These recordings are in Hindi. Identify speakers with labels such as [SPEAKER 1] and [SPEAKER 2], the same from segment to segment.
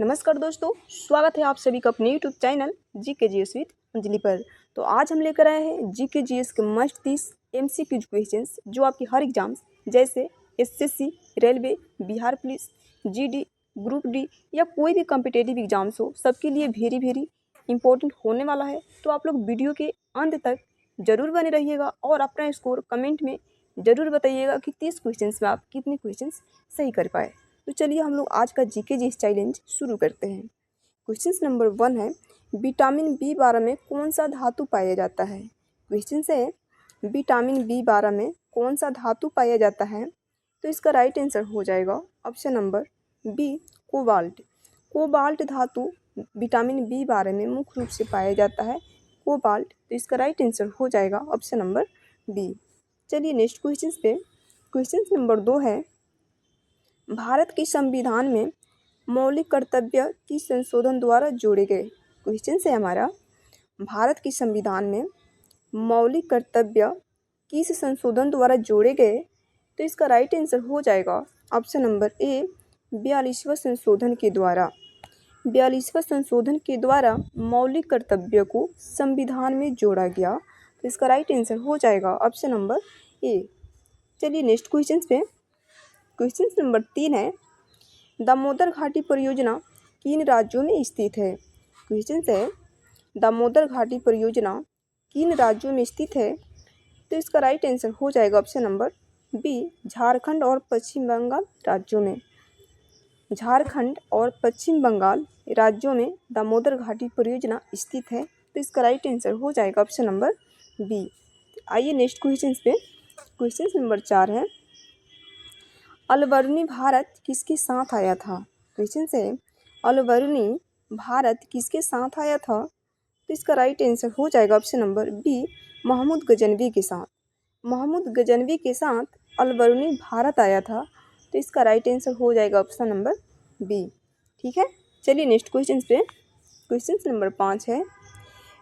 [SPEAKER 1] नमस्कार दोस्तों, स्वागत है आप सभी का अपने YouTube channel GK GS with Anjali पर। तो आज हम लेकर आए हैं जीके जीएस के मस्ट 30 एमसीक्यू क्वेश्चंस जो आपकी हर एग्जाम्स जैसे SSC, railway, Bihar police, GD, group D या कोई भी कॉम्पिटेटिव एग्जाम्स हो, सबके लिए वेरी इंपॉर्टेंट होने वाला है। तो आप लोग वीडियो के अंत तक ज़रूर बने रहिएगा और अपना स्कोर कमेंट में ज़रूर बताइएगा कि 30 क्वेश्चंस में आप कितने क्वेश्चंस सही कर पाए। तो चलिए हम लोग आज का जीके जीएस चैलेंज शुरू करते हैं। क्वेश्चन नंबर 1 है, विटामिन बी 12 में कौन सा धातु पाया जाता है। क्वेश्चन है, विटामिन बी 12 में कौन सा धातु पाया जाता है। तो इसका राइट आंसर हो जाएगा option number B, cobalt. Cobalt धातु विटामिन बी 12 में मुख्य रूप से पाया जाता है, कोबाल्ट। तो इसका राइट आंसर हो जाएगा ऑप्शन नंबर बी। चलिए नेक्स्ट क्वेश्चन पे। क्वेश्चन नंबर 2 है, भारत के संविधान में मौलिक कर्तव्य किस संशोधन द्वारा जोड़े गए। क्वेश्चन है हमारा, भारत के संविधान में मौलिक कर्तव्य किस संशोधन द्वारा जोड़े गए। तो इसका राइट आंसर हो जाएगा ऑप्शन नंबर ए, 42वें संशोधन के द्वारा। 42वें संशोधन के द्वारा मौलिक कर्तव्य को संविधान में जोड़ा गया। तो इसका राइट आंसर हो जाएगा ऑप्शन नंबर ए। चलिए नेक्स्ट क्वेश्चन पे। क्वेश्चन नंबर 3 है, दामोदर घाटी परियोजना किन राज्यों में स्थित है। क्वेश्चन है, दामोदर घाटी परियोजना किन राज्यों में स्थित है। तो इसका राइट आंसर हो जाएगा ऑप्शन नंबर बी, झारखंड और पश्चिम बंगाल राज्यों में। झारखंड और पश्चिम बंगाल राज्यों में दामोदर घाटी परियोजना स्थित है। तो इसका राइट आंसर हो जाएगा ऑप्शन नंबर बी। आइए नेक्स्ट क्वेश्चन पे। क्वेश्चन नंबर 4 है, अलबर्नी भारत किसके साथ आया था। क्वेश्चन है, अलबर्नी भारत किसके साथ आया था। तो इसका राइट आंसर हो जाएगा option number B, Mahmud Ghaznavi के साथ। महमूद गजनवी के साथ अलबर्नी भारत आया था। तो इसका राइट आंसर हो जाएगा ऑप्शन नंबर बी। ठीक है, चलिए नेक्स्ट क्वेश्चन पे। क्वेश्चन नंबर 5 है,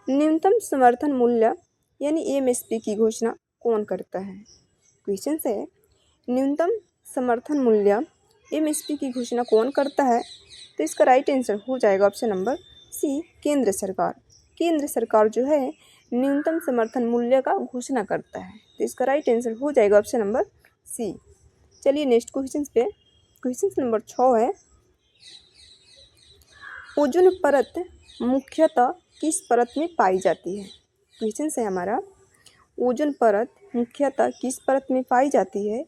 [SPEAKER 1] न्यूनतम समर्थन मूल्य यानी एमएसपी की घोषणा कौन करता है। क्वेश्चन है, न्यूनतम समर्थन मूल्य एमएसपी की घोषणा कौन करता है। तो इसका राइट आंसर हो जाएगा ऑप्शन नंबर सी, केंद्र सरकार। केंद्र सरकार जो है न्यूनतम समर्थन मूल्य का घोषणा करता है। तो इसका राइट आंसर हो जाएगा ऑप्शन नंबर सी। चलिए नेक्स्ट क्वेश्चन पे। क्वेश्चन नंबर 6 है, ओजोन परत मुख्यतः किस परत में पाई जाती है। क्वेश्चन है हमारा, ओजोन परत मुख्यतः किस परत में पाई जाती है।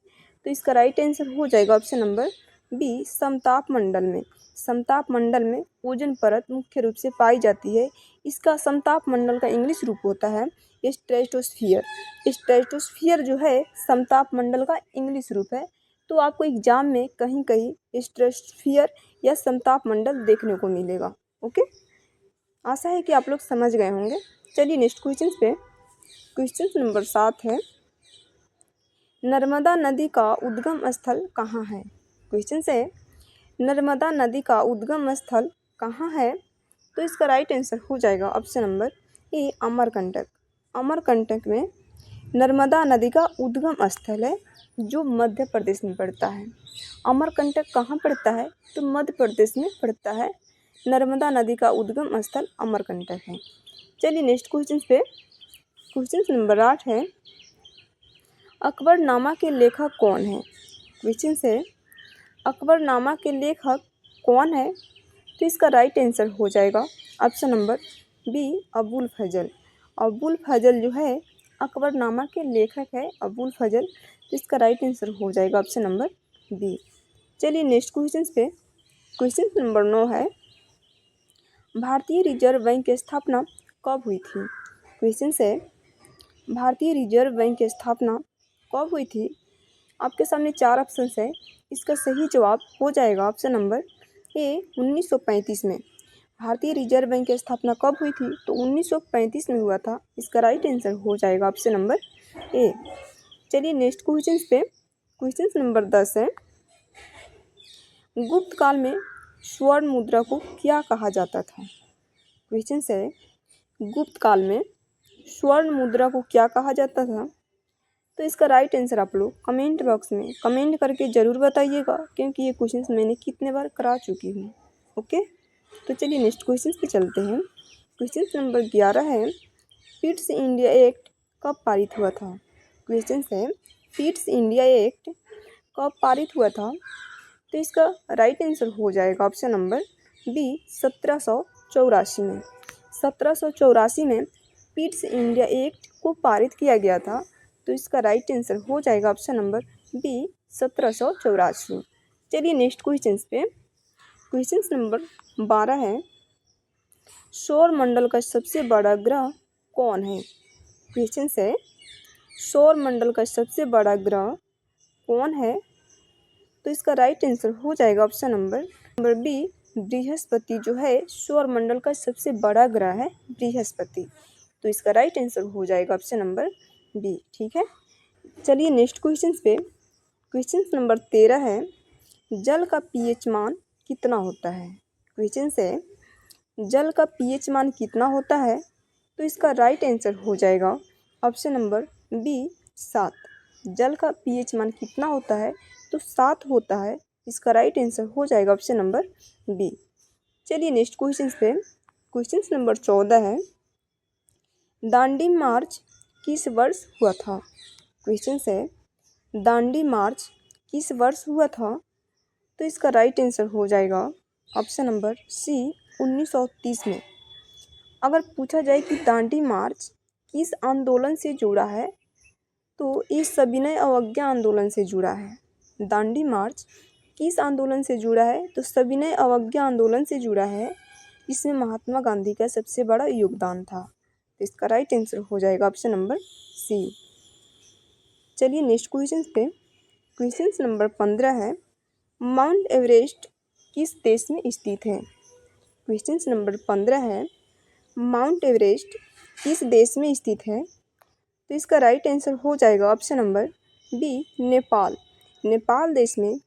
[SPEAKER 1] तो इसका राइट आंसर हो जाएगा ऑप्शन नंबर बी, समताप मंडल में। समताप मंडल में ओजोन परत मुख्य रूप से पाई जाती है। इसका समताप मंडल का इंग्लिश रूप होता है स्ट्रेटोस्फियर। स्ट्रेटोस्फियर जो है समताप मंडल का इंग्लिश रूप है। तो आपको एग्जाम में कहीं कहीं स्ट्रेटोस्फियर या समताप मंडल देखने को मिलेगा। ओके, आशा है कि आप लोग समझ गए होंगे। चलिए नेक्स्ट क्वेश्चन पे। क्वेश्चन नंबर 7 है, नर्मदा नदी का उद्गम स्थल कहाँ है। क्वेश्चन है, नर्मदा नदी का उद्गम स्थल कहाँ है। तो इसका राइट आंसर हो जाएगा option number A, Amarkantak. Amarkantak में नर्मदा नदी का उद्गम स्थल है जो मध्य प्रदेश में पड़ता है। अमरकंटक कहाँ पड़ता है। तो मध्य प्रदेश में पड़ता है। नर्मदा नदी का उद्गम स्थल अमरकंटक है। चलिए नेक्स्ट क्वेश्चन पे। क्वेश्चन नंबर 8 है, अकबरनामा के लेखक कौन है। क्वेश्चन है, अकबरनामा के लेखक कौन है। तो इसका राइट आंसर हो जाएगा ऑप्शन नंबर बी, अबुल फजल। अबुल फजल जो है अकबरनामा के लेखक है, अबुल फजल। तो इसका राइट आंसर हो जाएगा ऑप्शन नंबर बी। चलिए नेक्स्ट क्वेश्चन पे। क्वेश्चन नंबर 9 है, भारतीय रिजर्व बैंक की स्थापना कब हुई थी। क्वेश्चन है, भारतीय रिजर्व बैंक की स्थापना कब हुई थी। आपके सामने 4 ऑप्शन है। इसका सही जवाब हो जाएगा ऑप्शन नंबर ए, 1935 में। भारतीय रिजर्व बैंक की स्थापना कब हुई थी। तो 1935 में हुआ था। इसका राइट आंसर हो जाएगा ऑप्शन नंबर ए। चलिए नेक्स्ट क्वेश्चन पे। क्वेश्चन नंबर 10 है, गुप्त काल में स्वर्ण मुद्रा को क्या कहा जाता था। क्वेश्चन है, गुप्त काल में स्वर्ण मुद्रा को क्या कहा जाता था। तो इसका राइट आंसर आप लोग कमेंट बॉक्स में कमेंट करके ज़रूर बताइएगा, क्योंकि ये क्वेश्चंस मैंने कितने बार करा चुकी हूँ। ओके। तो चलिए नेक्स्ट क्वेश्चन पे चलते हैं। क्वेश्चन नंबर 11 है, फिट्स इंडिया एक्ट कब पारित हुआ था? क्वेश्चन है, फिट्स इंडिया एक्ट कब पारित हुआ था? तो इसका राइट आंसर हो जाएगा ऑप्शन नंबर बी 1784 में। 1784 में फिट्स इंडिया एक्ट को पारित किया गया था। तो इसका राइट आंसर हो जाएगा ऑप्शन नंबर बी 1784। चलिए नेक्स्ट क्वेश्चन पे। क्वेश्चन नंबर 12 है, सौर मंडल का सबसे बड़ा ग्रह कौन है? क्वेश्चन है, सौर मंडल का सबसे बड़ा ग्रह कौन है? तो इसका राइट आंसर हो जाएगा ऑप्शन नंबर बी बृहस्पति, जो है सौर मंडल का सबसे बड़ा ग्रह है बृहस्पति। तो इसका राइट आंसर हो जाएगा ऑप्शन नंबर बी। ठीक है, चलिए नेक्स्ट क्वेश्चन पे। क्वेश्चन नंबर 13 है, जल का पीएच मान कितना होता है? क्वेश्चन है, जल का पीएच मान कितना होता है? तो इसका राइट आंसर हो जाएगा ऑप्शन नंबर बी 7। जल का पीएच मान कितना होता है? तो 7 होता है। इसका राइट आंसर हो जाएगा ऑप्शन नंबर बी। चलिए नेक्स्ट क्वेश्चन पे। क्वेश्चन नंबर 14 है, दांडी मार्च किस वर्ष हुआ था? क्वेश्चन है, दांडी मार्च किस वर्ष हुआ था? तो इसका राइट आंसर हो जाएगा ऑप्शन नंबर सी 1930 में। अगर पूछा जाए कि दांडी मार्च किस आंदोलन से जुड़ा है, तो ये सविनय अवज्ञा आंदोलन से जुड़ा है। दांडी मार्च किस आंदोलन से जुड़ा है? तो सविनय अवज्ञा आंदोलन से जुड़ा है। इसमें महात्मा गांधी का सबसे बड़ा योगदान था। तो इसका राइट आंसर हो जाएगा ऑप्शन नंबर सी। चलिए नेक्स्ट क्वेश्चन पे। क्वेश्चन नंबर 15 है, माउंट एवरेस्ट किस देश में स्थित है? क्वेश्चन नंबर 15 है, माउंट एवरेस्ट किस देश में स्थित है? तो इसका राइट आंसर हो जाएगा option number B Nepal. Nepal देश में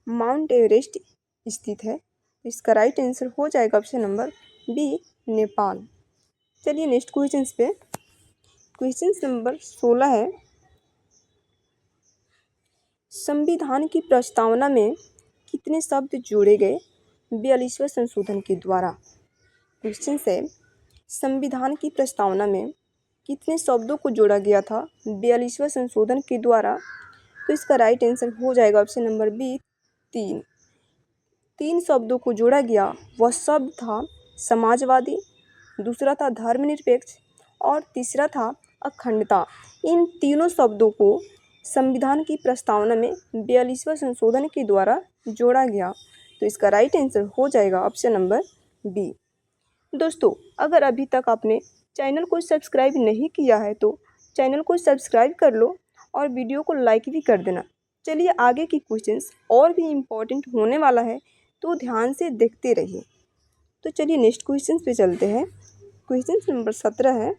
[SPEAKER 1] माउंट एवरेस्ट स्थित है। इसका राइट आंसर हो जाएगा ऑप्शन नंबर बी नेपाल। चलिए नेक्स्ट क्वेश्चन पे। क्वेश्चन नंबर 16 है, संविधान की प्रस्तावना में कितने शब्द जोड़े गए 42वें संशोधन के द्वारा? क्वेश्चन है, संविधान की प्रस्तावना में कितने शब्दों को जोड़ा गया था 42वें संशोधन के द्वारा? तो इसका राइट आंसर हो जाएगा ऑप्शन नंबर बी 3 शब्दों को जोड़ा गया। वह शब्द था समाजवादी, दूसरा था धर्मनिरपेक्ष और तीसरा था अखंडता। इन तीनों शब्दों को संविधान की प्रस्तावना में 42वें संशोधन के द्वारा जोड़ा गया। तो इसका राइट आंसर हो जाएगा ऑप्शन नंबर बी। दोस्तों, अगर अभी तक आपने चैनल को सब्सक्राइब नहीं किया है तो चैनल को सब्सक्राइब कर लो और वीडियो को लाइक भी कर देना। चलिए आगे की क्वेश्चंस और भी इम्पोर्टेंट होने वाला है, तो ध्यान से देखते रहिए। तो चलिए नेक्स्ट क्वेश्चन पे चलते हैं। क्वेश्चन नंबर 17 है।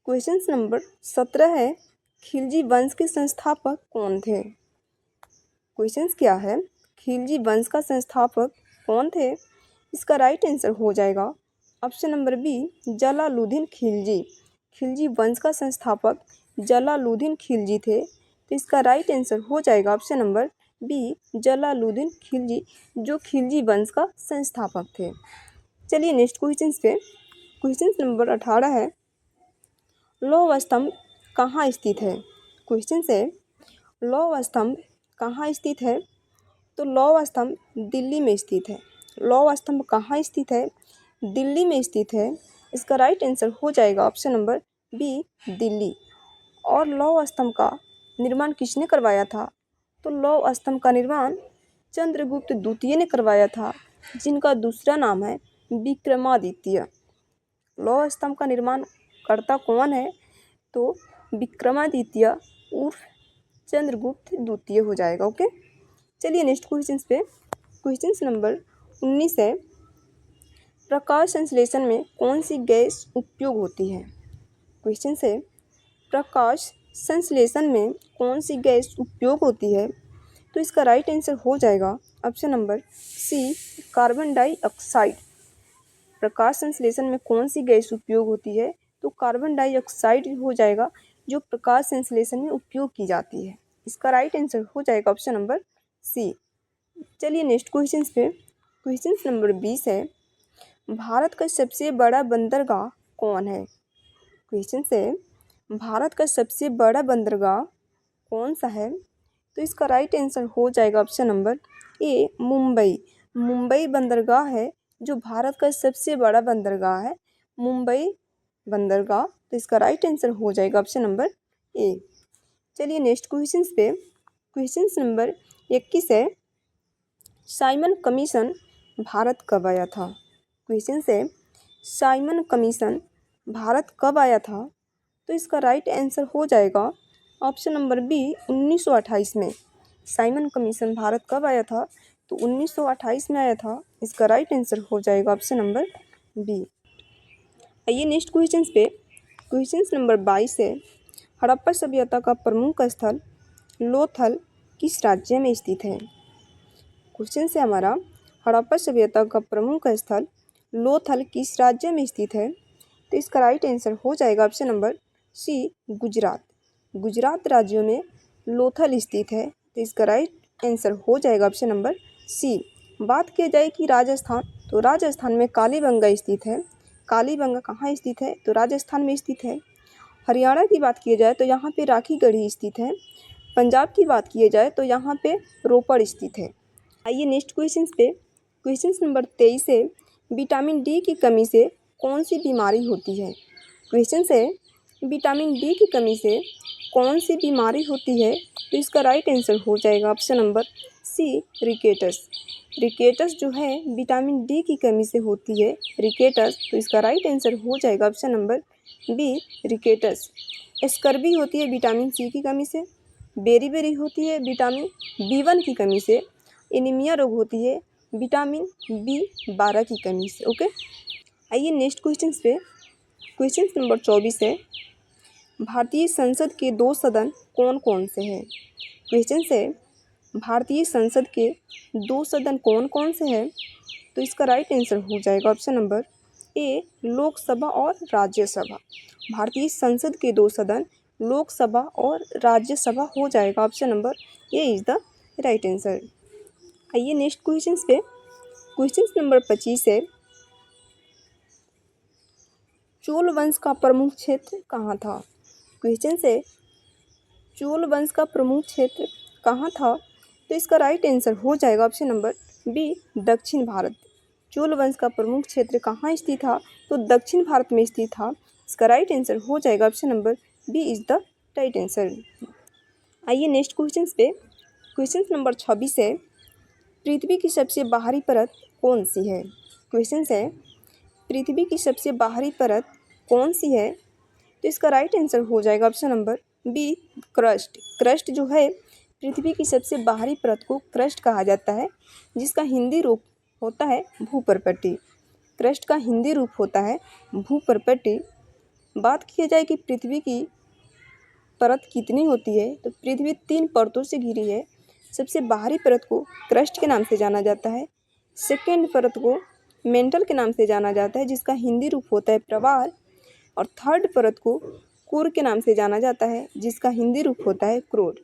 [SPEAKER 1] क्वेश्चन नंबर 17 है, खिलजी वंश के संस्थापक कौन थे? क्वेश्चन क्या है, खिलजी वंश का संस्थापक कौन थे? इसका राइट आंसर हो जाएगा option number B Jalaluddin Khilji. Khilji वंश का संस्थापक जलालुद्दीन खिलजी थे। तो इसका राइट आंसर हो जाएगा option number B Jalaluddin Khilji, जो खिलजी वंश का संस्थापक थे। चलिए नेक्स्ट क्वेश्चन पे। क्वेश्चन नंबर 18 है, लौह स्तंभ कहाँ स्थित है? क्वेश्चन है, लौह स्तंभ कहाँ स्थित है? तो लौह स्तंभ दिल्ली में स्थित है। लौह स्तंभ कहाँ स्थित है? दिल्ली में स्थित है। इसका राइट आंसर हो जाएगा ऑप्शन नंबर बी दिल्ली। और लौह स्तंभ का निर्माण किसने करवाया था? तो लौह स्तंभ का निर्माण चंद्रगुप्त द्वितीय ने करवाया था, जिनका दूसरा नाम है विक्रमादित्य। लौह स्तंभ का निर्माण करता कौन है? तो विक्रमादित्य उर्फ चंद्रगुप्त द्वितीय हो जाएगा। ओके, चलिए नेक्स्ट क्वेश्चन पे। क्वेश्चन नंबर 19 है, प्रकाश संश्लेषण में कौन सी गैस उपयोग होती है? क्वेश्चन है, प्रकाश संश्लेषण में कौन सी गैस उपयोग होती है? तो इसका राइट आंसर हो जाएगा option number C carbon dioxide. प्रकाश संश्लेषण में कौन सी गैस उपयोग होती है? तो कार्बन डाइऑक्साइड हो जाएगा, जो प्रकाश संश्लेषण में उपयोग की जाती है। इसका राइट आंसर हो जाएगा ऑप्शन नंबर सी। चलिए नेक्स्ट क्वेश्चन पे। क्वेश्चन नंबर 20 है, भारत का सबसे बड़ा बंदरगाह कौन है? क्वेश्चन से भारत का सबसे बड़ा बंदरगाह कौन सा है? तो इसका राइट आंसर हो जाएगा option number A, Mumbai. Mumbai बंदरगाह है जो भारत का सबसे बड़ा बंदरगाह है, मुंबई बंदरगाह। तो इसका राइट आंसर हो जाएगा ऑप्शन नंबर ए। चलिए नेक्स्ट क्वेश्चन पे, क्वेश्चन नंबर 21 है, साइमन कमीशन भारत कब आया था? क्वेश्चन से साइमन कमीशन भारत कब आया था? तो इसका राइट आंसर हो जाएगा ऑप्शन नंबर बी, 1928 में। साइमन कमीशन भारत कब आया था? तो 1928 में आया था। इसका राइट आंसर हो जाएगा ऑप्शन नंबर बी। आइए नेक्स्ट क्वेश्चन पे, क्वेश्चन नंबर 22 है, हड़प्पा सभ्यता का प्रमुख स्थल लोथल किस राज्य में स्थित है? क्वेश्चन से हमारा हड़प्पा सभ्यता का प्रमुख स्थल लोथल किस राज्य में स्थित है? तो इसका राइट आंसर हो जाएगा option number C, Gujarat. Gujarat राज्य में लोथल स्थित है। तो इसका राइट आंसर हो जाएगा ऑप्शन नंबर सी। बात की जाए कि राजस्थान, तो राजस्थान में कालीबंगा स्थित है। कालीबंगा कहाँ स्थित है? तो राजस्थान में स्थित है। हरियाणा की बात की जाए तो यहाँ पे राखीगढ़ी स्थित है। पंजाब की बात की जाए तो यहाँ पे रोपड़ स्थित है। आइए नेक्स्ट क्वेश्चन पे, क्वेश्चन नंबर 23 है, विटामिन डी की कमी से कौन सी बीमारी होती है? क्वेश्चन से विटामिन डी की कमी से कौन सी बीमारी होती है? तो इसका राइट आंसर हो जाएगा option number C, rickets. Rickets जो है विटामिन डी की कमी से होती है, रिकेटस। तो इसका राइट आंसर हो जाएगा option number B, rickets. Scurvy होती है विटामिन सी की कमी से। बेरीबेरी होती है विटामिन B1 की कमी से। एनीमिया रोग होती है विटामिन B12 की कमी से। ओके, आइए नेक्स्ट क्वेश्चन पे, क्वेश्चन नंबर 24 है, भारतीय संसद के 2 सदन कौन कौन से हैं? क्वेश्चन से भारतीय संसद के 2 सदन कौन कौन से हैं? तो इसका राइट आंसर हो जाएगा ऑप्शन नंबर ए, लोकसभा और राज्यसभा। भारतीय संसद के 2 सदन लोकसभा और राज्यसभा हो जाएगा। Option number A is the right answer. आइए नेक्स्ट क्वेश्चन पे, क्वेश्चन नंबर 25 है, चोल वंश का प्रमुख क्षेत्र कहाँ था? क्वेश्चन से चोल वंश का प्रमुख क्षेत्र कहाँ था? तो इसका राइट आंसर हो जाएगा ऑप्शन नंबर बी, दक्षिण भारत। चोल वंश का प्रमुख क्षेत्र कहाँ स्थित था? तो दक्षिण भारत में स्थित था। इसका राइट आंसर हो जाएगा option number B is the right answer. आइए नेक्स्ट क्वेश्चन पे, क्वेश्चन नंबर 26 है, पृथ्वी की सबसे बाहरी परत कौन सी है? क्वेश्चन है पृथ्वी की सबसे बाहरी परत कौन सी है? तो इसका राइट आंसर हो जाएगा option number B, crust. Crust जो है पृथ्वी की सबसे बाहरी परत को क्रस्ट कहा जाता है, जिसका हिंदी रूप होता है भूपर्पट्टी। क्रस्ट का हिंदी रूप होता है भूपर्पट्टी। बात की जाए कि पृथ्वी की परत कितनी होती है, तो पृथ्वी 3 परतों से घिरी है। सबसे बाहरी परत को क्रस्ट के नाम से जाना जाता है। सेकेंड परत को मेंटल के नाम से जाना जाता है, जिसका हिंदी रूप होता है प्रवाल। और थर्ड परत को कोर के नाम से जाना जाता है, जिसका हिंदी रूप होता है क्रोड।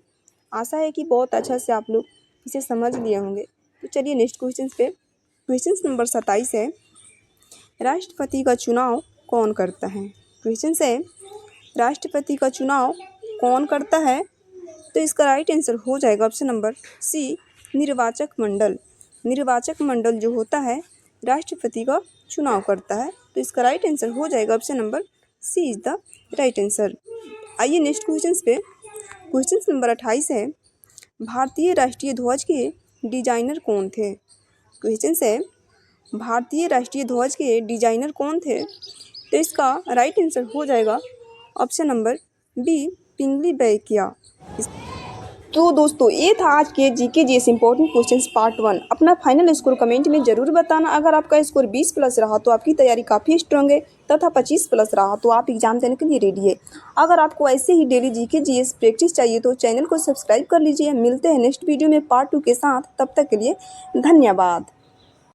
[SPEAKER 1] आशा है कि बहुत अच्छा से आप लोग इसे समझ लिए होंगे। तो चलिए नेक्स्ट क्वेश्चन पे, क्वेश्चन नंबर 27 है, राष्ट्रपति का चुनाव कौन करता है? क्वेश्चन है राष्ट्रपति का चुनाव कौन करता है? तो इसका राइट आंसर हो जाएगा ऑप्शन नंबर सी, निर्वाचक मंडल। निर्वाचक मंडल जो होता है राष्ट्रपति का चुनाव करता है। तो इसका राइट आंसर हो जाएगा option number C is the right answer. आइए नेक्स्ट क्वेश्चन पे, क्वेश्चन नंबर 28 है, भारतीय राष्ट्रीय ध्वज के डिजाइनर कौन थे? क्वेश्चन है भारतीय राष्ट्रीय ध्वज के डिजाइनर कौन थे? तो इसका राइट आंसर हो जाएगा ऑप्शन नंबर बी, पिंगली बैकिया। तो दोस्तों ये था आज के GK GS important questions part 1। अपना फाइनल स्कोर कमेंट में जरूर बताना। अगर आपका स्कोर 20+ रहा तो आपकी तैयारी काफ़ी स्ट्रांग है, तथा 25+ रहा तो आप एग्जाम देने के लिए रेडी है। अगर आपको ऐसे ही डेली जीके जीएस प्रैक्टिस चाहिए तो चैनल को सब्सक्राइब कर लीजिए। मिलते हैं नेक्स्ट वीडियो में पार्ट 2 के साथ। तब तक के लिए धन्यवाद।